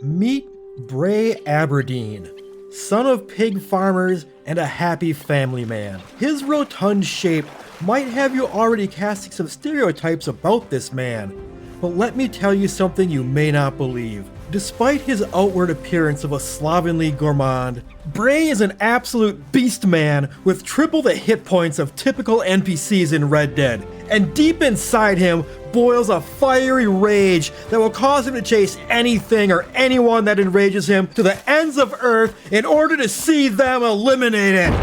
Meet Bray Aberdeen, son of pig farmers and a happy family man. His rotund shape might have you already casting some stereotypes about this man, but let me tell you something you may not believe. Despite his outward appearance of a slovenly gourmand, Bray is an absolute beast man with triple the hit points of typical NPCs in Red Dead, and deep inside him boils a fiery rage that will cause him to chase anything or anyone that enrages him to the ends of Earth in order to see them eliminated.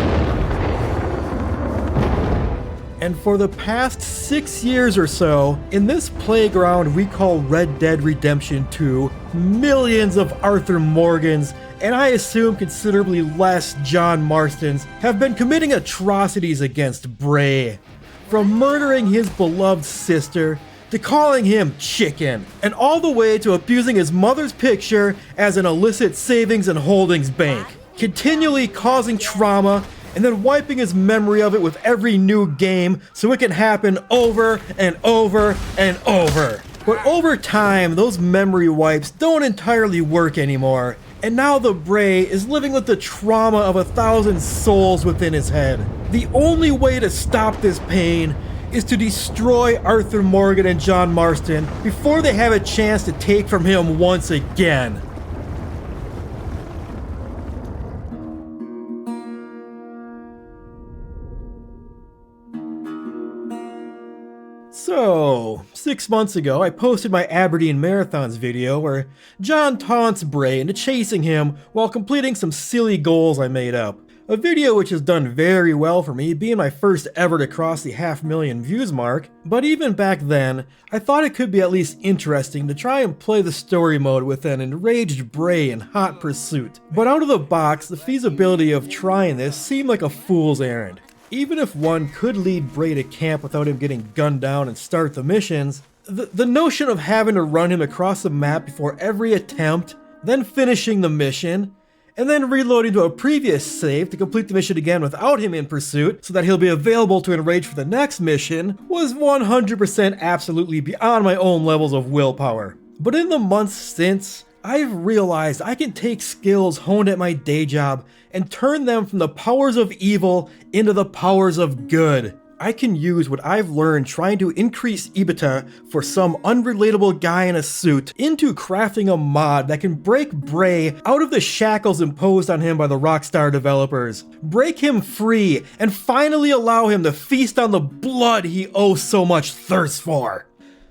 And for the past 6 years or so, in this playground we call Red Dead Redemption 2, millions of Arthur Morgans, and I assume considerably less John Marstons, have been committing atrocities against Bray. From murdering his beloved sister, to calling him chicken, and all the way to abusing his mother's picture as an illicit savings and holdings bank, continually causing trauma and then wiping his memory of it with every new game so it can happen over and over and over. But over time, those memory wipes don't entirely work anymore, and now the Bray is living with the trauma of 1,000 souls within his head. The only way to stop this pain is to destroy Arthur Morgan and John Marston before they have a chance to take from him once again. So, 6 months ago, I posted my Aberdeen Marathons video where John taunts Bray into chasing him while completing some silly goals I made up. A video which has done very well for me, being my first ever to cross the 500,000 views mark, but even back then, I thought it could be at least interesting to try and play the story mode with an enraged Bray in hot pursuit. But out of the box, the feasibility of trying this seemed like a fool's errand. Even if one could lead Bray to camp without him getting gunned down and start the missions, the notion of having to run him across the map before every attempt, then finishing the mission, and then reloading to a previous save to complete the mission again without him in pursuit so that he'll be available to enrage for the next mission, was 100% absolutely beyond my own levels of willpower. But in the months since, I've realized I can take skills honed at my day job and turn them from the powers of evil into the powers of good. I can use what I've learned trying to increase EBITDA for some unrelatable guy in a suit into crafting a mod that can break Bray out of the shackles imposed on him by the Rockstar developers. Break him free and finally allow him to feast on the blood he owes so much thirst for.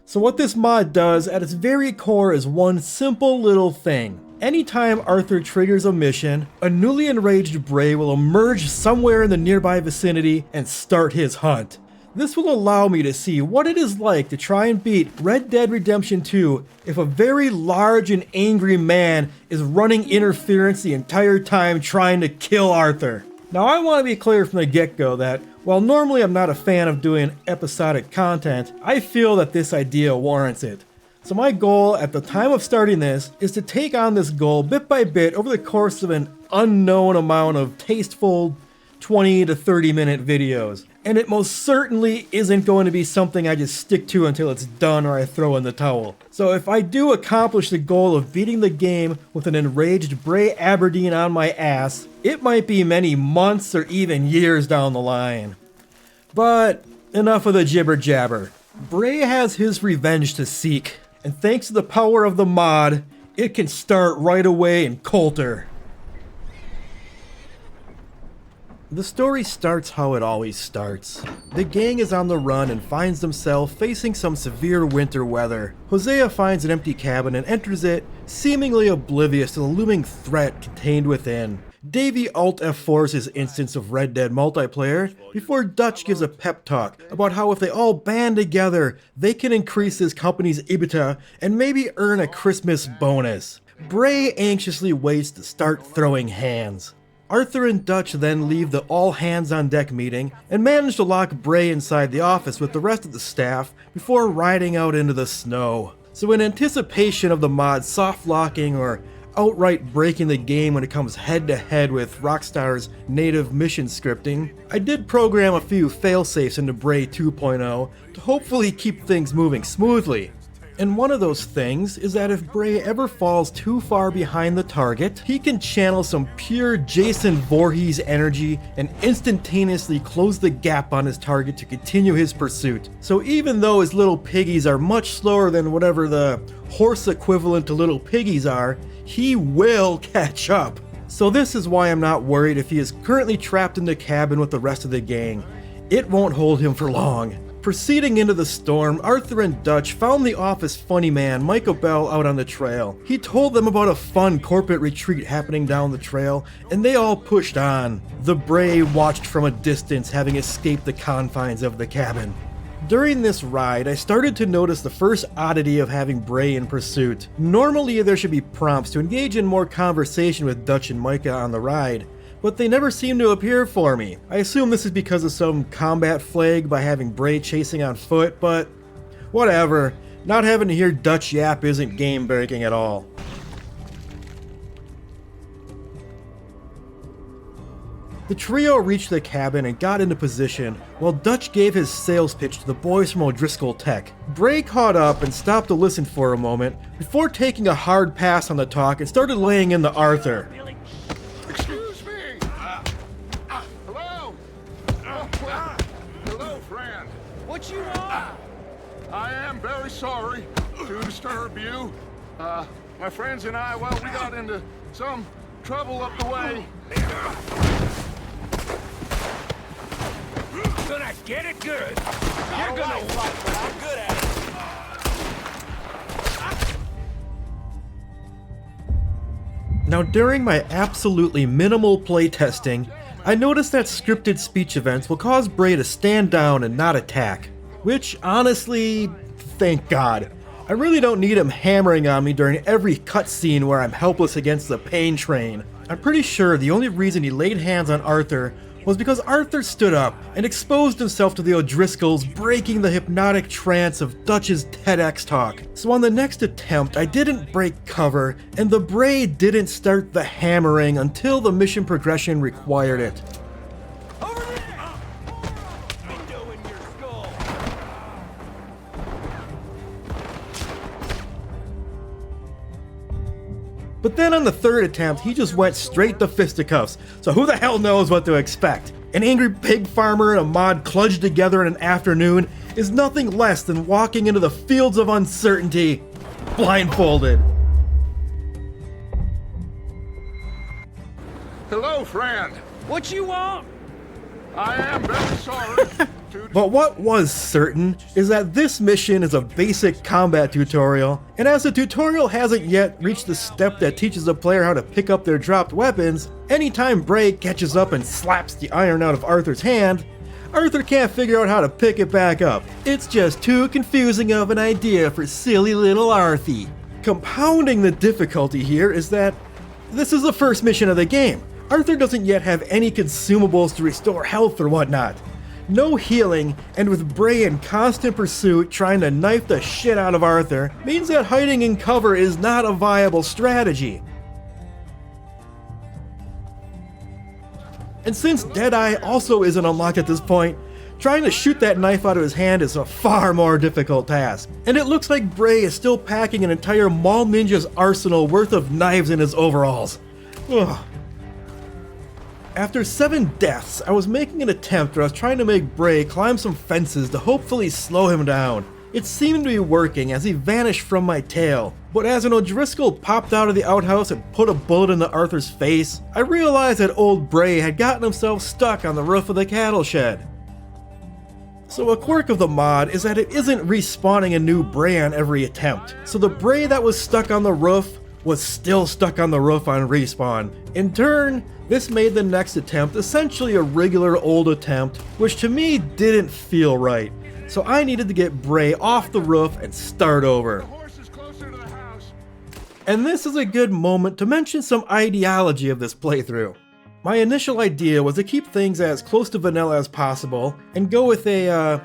So what this mod does at its very core is one simple little thing. Anytime Arthur triggers a mission, a newly enraged Bray will emerge somewhere in the nearby vicinity and start his hunt. This will allow me to see what it is like to try and beat Red Dead Redemption 2 if a very large and angry man is running interference the entire time trying to kill Arthur. Now I want to be clear from the get-go that while normally I'm not a fan of doing episodic content, I feel that this idea warrants it. So my goal at the time of starting this is to take on this goal bit by bit over the course of an unknown amount of tasteful 20 to 30 minute videos. And it most certainly isn't going to be something I just stick to until it's done or I throw in the towel. So if I do accomplish the goal of beating the game with an enraged Bray Aberdeen on my ass, it might be many months or even years down the line. But enough of the jibber jabber. Bray has his revenge to seek. And thanks to the power of the mod, it can start right away in Coulter. The story starts how it always starts. The gang is on the run and finds themselves facing some severe winter weather. Hosea finds an empty cabin and enters it, seemingly oblivious to the looming threat contained within. Davey Alt F4's his instance of Red Dead multiplayer before Dutch gives a pep talk about how if they all band together, they can increase his company's EBITDA and maybe earn a Christmas bonus. Bray anxiously waits to start throwing hands. Arthur and Dutch then leave the all-hands-on-deck meeting and manage to lock Bray inside the office with the rest of the staff before riding out into the snow. So in anticipation of the mod soft-locking or outright breaking the game when it comes head-to-head with Rockstar's native mission scripting, I did program a few failsafes into Bray 2.0 to hopefully keep things moving smoothly. And one of those things is that if Bray ever falls too far behind the target, he can channel some pure Jason Voorhees energy and instantaneously close the gap on his target to continue his pursuit. So even though his little piggies are much slower than whatever the horse equivalent to little piggies are, he will catch up. So this is why I'm not worried if he is currently trapped in the cabin with the rest of the gang. It won't hold him for long. Proceeding into the storm, Arthur and Dutch found the office funny man, Michael Bell, out on the trail. He told them about a fun corporate retreat happening down the trail, and they all pushed on. The Bray watched from a distance, having escaped the confines of the cabin. During this ride, I started to notice the first oddity of having Bray in pursuit. Normally there should be prompts to engage in more conversation with Dutch and Micah on the ride, but they never seem to appear for me. I assume this is because of some combat flag by having Bray chasing on foot, but whatever. Not having to hear Dutch yap isn't game breaking at all. The trio reached the cabin and got into position while Dutch gave his sales pitch to the boys from O'Driscoll Tech. Bray caught up and stopped to listen for a moment before taking a hard pass on the talk and started laying into Arthur. Excuse me! Hello? Hello, friend. What you want? I am very sorry to disturb you. My friends and I, well, we got into some trouble up the way. Gonna get it good. You're gonna like what I'm good at. Now during my absolutely minimal playtesting, I noticed that scripted speech events will cause Bray to stand down and not attack. Which, honestly, thank God. I really don't need him hammering on me during every cutscene where I'm helpless against the pain train. I'm pretty sure the only reason he laid hands on Arthur was because Arthur stood up and exposed himself to the O'Driscolls, breaking the hypnotic trance of Dutch's TEDx talk. So on the next attempt, I didn't break cover, and the Bray didn't start the hammering until the mission progression required it. Over there! Window in your skull. But then on the third attempt, he just went straight to fisticuffs, so who the hell knows what to expect? An angry pig farmer and a mod clutched together in an afternoon is nothing less than walking into the fields of uncertainty, blindfolded. Hello, friend. What you want? I am very sorry to... But what was certain is that this mission is a basic combat tutorial, and as the tutorial hasn't yet reached the step that teaches the player how to pick up their dropped weapons, anytime Bray catches up and slaps the iron out of Arthur's hand, Arthur can't figure out how to pick it back up. It's just too confusing of an idea for silly little Arthie. Compounding the difficulty here is that this is the first mission of the game. Arthur doesn't yet have any consumables to restore health or whatnot. No healing, and with Bray in constant pursuit trying to knife the shit out of Arthur, means that hiding in cover is not a viable strategy. And since Deadeye also isn't unlocked at this point, trying to shoot that knife out of his hand is a far more difficult task. And it looks like Bray is still packing an entire Mall Ninja's arsenal worth of knives in his overalls. Ugh. After 7 deaths, I was making an attempt where I was trying to make Bray climb some fences to hopefully slow him down. It seemed to be working as he vanished from my tail, but as an O'Driscoll popped out of the outhouse and put a bullet into Arthur's face, I realized that old Bray had gotten himself stuck on the roof of the cattle shed. So a quirk of the mod is that it isn't respawning a new Bray on every attempt, so the Bray that was stuck on the roof was still stuck on the roof on respawn. In turn, this made the next attempt essentially a regular old attempt, which to me didn't feel right. So I needed to get Bray off the roof and start over. The horse is closer to the house. And this is a good moment to mention some ideology of this playthrough. My initial idea was to keep things as close to vanilla as possible and go with a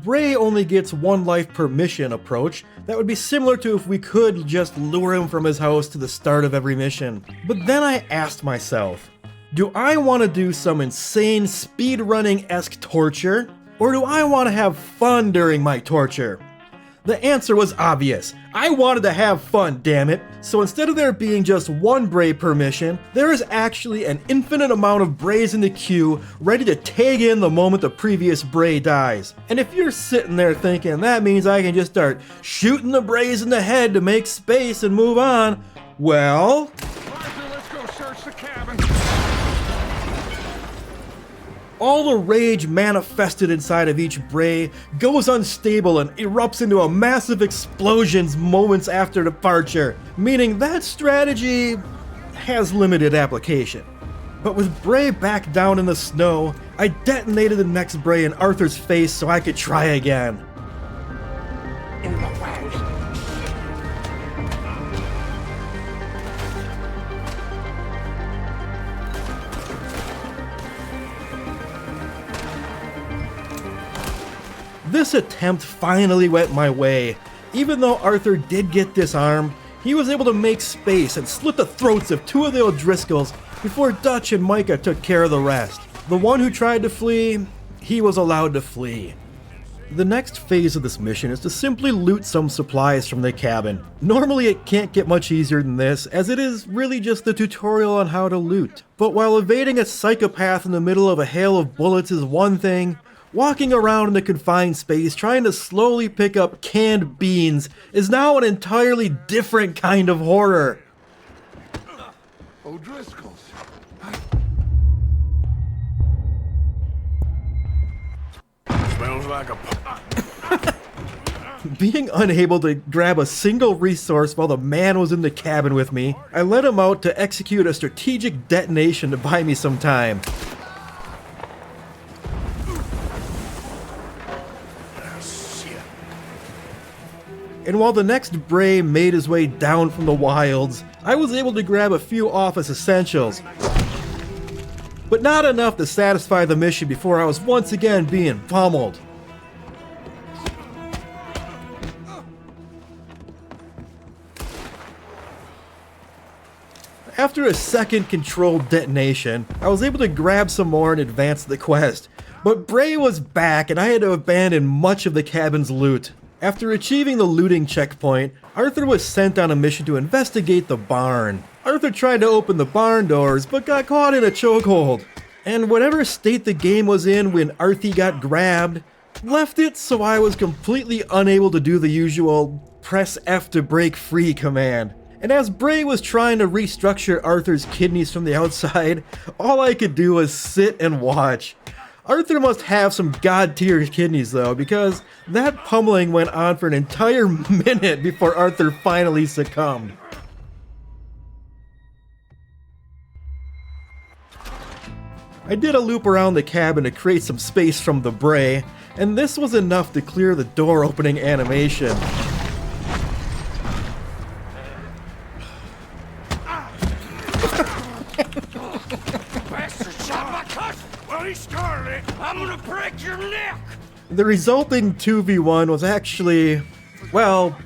Bray only gets 1 life per mission approach that would be similar to if we could just lure him from his house to the start of every mission. But then I asked myself, do I want to do some insane speedrunning-esque torture, or do I want to have fun during my torture? The answer was obvious. I wanted to have fun, damn it. So instead of there being just one Bray per mission, there is actually an infinite amount of Brays in the queue ready to tag in the moment the previous Bray dies. And if you're sitting there thinking that means I can just start shooting the Brays in the head to make space and move on, well... Arthur, let's go search the cabin. All the rage manifested inside of each Bray goes unstable and erupts into a massive explosion moments after departure, meaning that strategy has limited application. But with Bray back down in the snow, I detonated the next Bray in Arthur's face so I could try again. This attempt finally went my way. Even though Arthur did get disarmed, he was able to make space and slit the throats of two of the O'Driscolls before Dutch and Micah took care of the rest. The one who tried to flee, he was allowed to flee. The next phase of this mission is to simply loot some supplies from the cabin. Normally it can't get much easier than this, as it is really just the tutorial on how to loot. But while evading a psychopath in the middle of a hail of bullets is one thing, walking around in a confined space trying to slowly pick up canned beans is now an entirely different kind of horror. O'Driscoll's. Smells like a... Being unable to grab a single resource while the man was in the cabin with me, I let him out to execute a strategic detonation to buy me some time. And while the next Bray made his way down from the wilds, I was able to grab a few office essentials. But not enough to satisfy the mission before I was once again being pummeled. After a second controlled detonation, I was able to grab some more and advance the quest. But Bray was back and I had to abandon much of the cabin's loot. After achieving the looting checkpoint, Arthur was sent on a mission to investigate the barn. Arthur tried to open the barn doors, but got caught in a chokehold. And whatever state the game was in when Arthur got grabbed, left it so I was completely unable to do the usual press F to break free command. And as Bray was trying to restructure Arthur's kidneys from the outside, all I could do was sit and watch. Arthur must have some god-tier kidneys though, because that pummeling went on for an entire minute before Arthur finally succumbed. I did a loop around the cabin to create some space from the Bray, and this was enough to clear the door opening animation. I'm gonna break your neck! The resulting 2v1 was actually, well,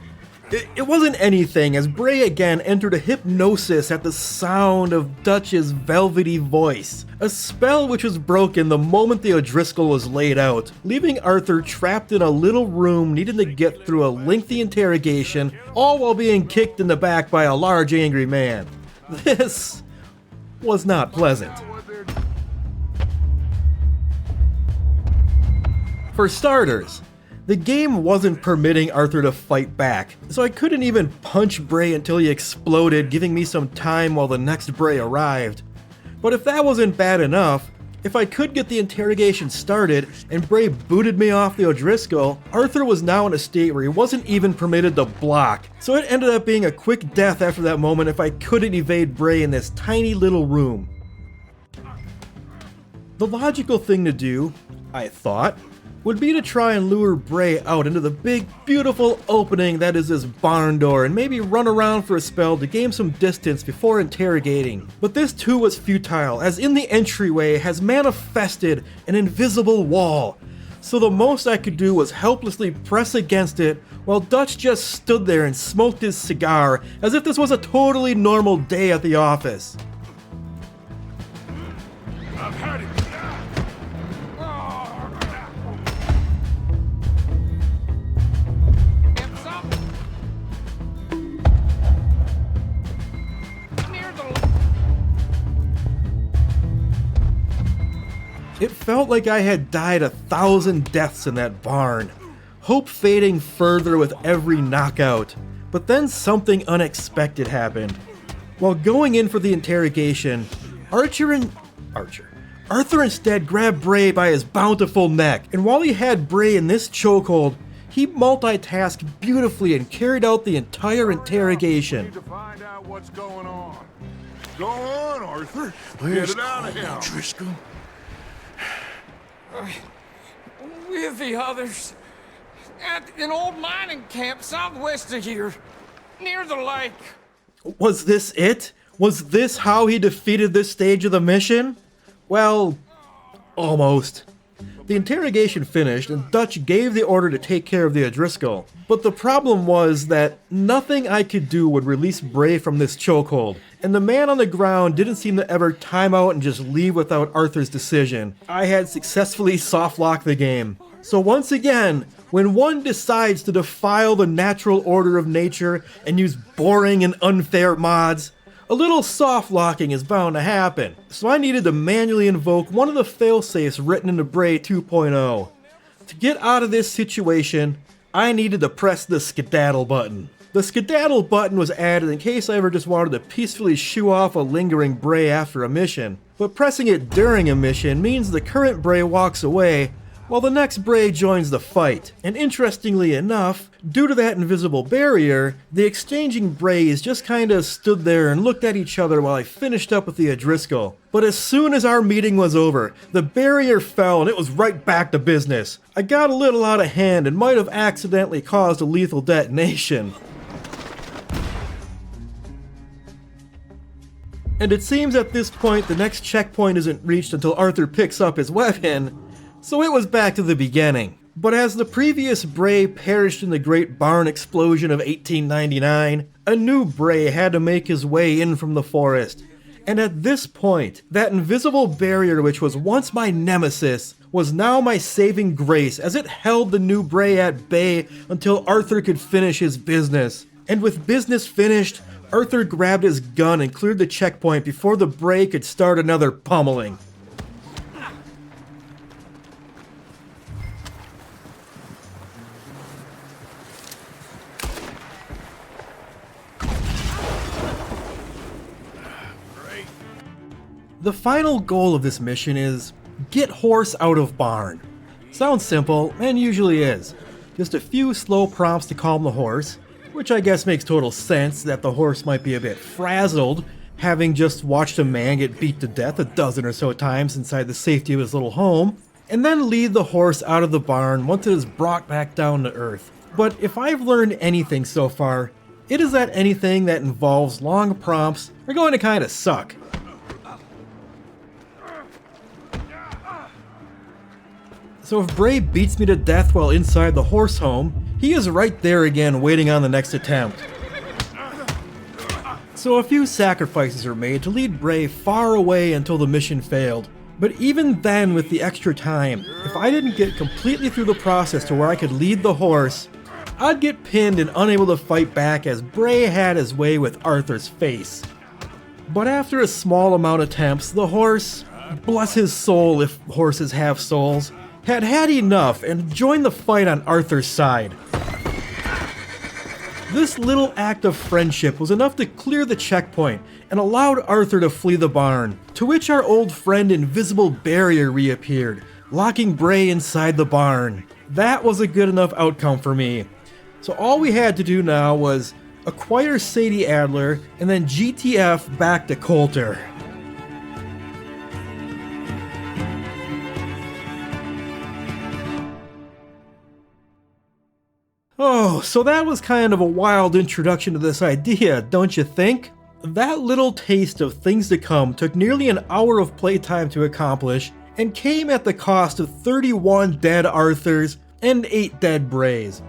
it wasn't anything, as Bray again entered a hypnosis at the sound of Dutch's velvety voice, a spell which was broken the moment the O'Driscoll was laid out, leaving Arthur trapped in a little room needing to get through a lengthy interrogation, all while being kicked in the back by a large angry man. This was not pleasant. For starters, the game wasn't permitting Arthur to fight back, so I couldn't even punch Bray until he exploded, giving me some time while the next Bray arrived. But if that wasn't bad enough, if I could get the interrogation started and Bray booted me off the O'Driscoll, Arthur was now in a state where he wasn't even permitted to block, so it ended up being a quick death after that moment if I couldn't evade Bray in this tiny little room. The logical thing to do, I thought, would be to try and lure Bray out into the big, beautiful opening that is this barn door and maybe run around for a spell to gain some distance before interrogating. But this too was futile, as in the entryway has manifested an invisible wall. So the most I could do was helplessly press against it while Dutch just stood there and smoked his cigar as if this was a totally normal day at the office. I've had it! felt like I had died 1,000 deaths in that barn, hope fading further with every knockout. But then something unexpected happened. While going in for the interrogation, Arthur instead grabbed Bray by his bountiful neck, and while he had Bray in this chokehold, he multitasked beautifully and carried out the entire interrogation. Need to find out what's going on. Go on, Arthur. Where's Get it out of him. Driscoll? With the others. At an old mining camp southwest of here. Near the lake. Was this it? Was this how he defeated this stage of the mission? Well, almost. The interrogation finished, and Dutch gave the order to take care of the O'Driscoll. But the problem was that nothing I could do would release Bray from this chokehold, and the man on the ground didn't seem to ever time out and just leave without Arthur's decision. I had successfully soft-locked the game. So once again, when one decides to defile the natural order of nature and use boring and unfair mods, a little soft locking is bound to happen, so I needed to manually invoke one of the failsafes written into Bray 2.0. To get out of this situation, I needed to press the skedaddle button. The skedaddle button was added in case I ever just wanted to peacefully shoo off a lingering Bray after a mission, but pressing it during a mission means the current Bray walks away while the next Bray joins the fight. And interestingly enough, due to that invisible barrier, the exchanging Brays just kinda stood there and looked at each other while I finished up with the O'Driscoll. But as soon as our meeting was over, the barrier fell and it was right back to business. I got a little out of hand and might have accidentally caused a lethal detonation. And it seems at this point the next checkpoint isn't reached until Arthur picks up his weapon, so it was back to the beginning. But as the previous Bray perished in the Great Barn Explosion of 1899, a new Bray had to make his way in from the forest. And at this point, that invisible barrier which was once my nemesis was now my saving grace as it held the new Bray at bay until Arthur could finish his business. And with business finished, Arthur grabbed his gun and cleared the checkpoint before the Bray could start another pummeling. The final goal of this mission is get horse out of barn. Sounds simple, and usually is. Just a few slow prompts to calm the horse, which I guess makes total sense that the horse might be a bit frazzled, having just watched a man get beat to death a dozen or so times inside the safety of his little home, and then lead the horse out of the barn once it is brought back down to earth. But if I've learned anything so far, it is that anything that involves long prompts are going to kinda suck. So if Bray beats me to death while inside the horse home, he is right there again waiting on the next attempt. So a few sacrifices are made to lead Bray far away until the mission failed. But even then with the extra time, if I didn't get completely through the process to where I could lead the horse, I'd get pinned and unable to fight back as Bray had his way with Arthur's face. But after a small amount of attempts, the horse, bless his soul if horses have souls, had had enough and joined the fight on Arthur's side. This little act of friendship was enough to clear the checkpoint and allowed Arthur to flee the barn, to which our old friend Invisible Barrier reappeared, locking Bray inside the barn. That was a good enough outcome for me. So all we had to do now was acquire Sadie Adler and then GTF back to Coulter. Oh, so that was kind of a wild introduction to this idea, don't you think? That little taste of things to come took nearly an hour of playtime to accomplish, and came at the cost of 31 dead Arthurs and 8 dead Brays.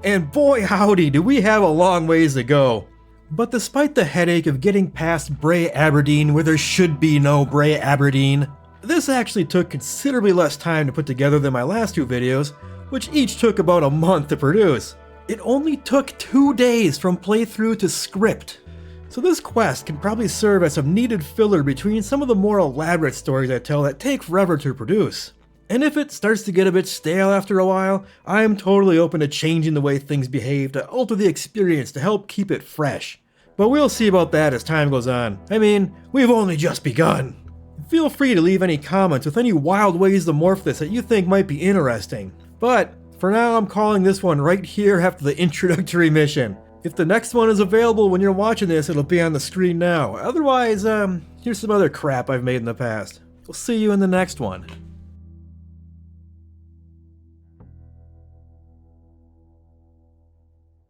And boy howdy, do we have a long ways to go. But despite the headache of getting past Bray Aberdeen where there should be no Bray Aberdeen, this actually took considerably less time to put together than my last 2 videos, which each took about a month to produce. It only took 2 days from playthrough to script. So this quest can probably serve as some needed filler between some of the more elaborate stories I tell that take forever to produce. And if it starts to get a bit stale after a while, I am totally open to changing the way things behave to alter the experience to help keep it fresh. But we'll see about that as time goes on. I mean, we've only just begun. Feel free to leave any comments with any wild ways to morph this that you think might be interesting. But for now, I'm calling this one right here after the introductory mission. If the next one is available when you're watching this, it'll be on the screen now. Otherwise, here's some other crap I've made in the past. We'll see you in the next one.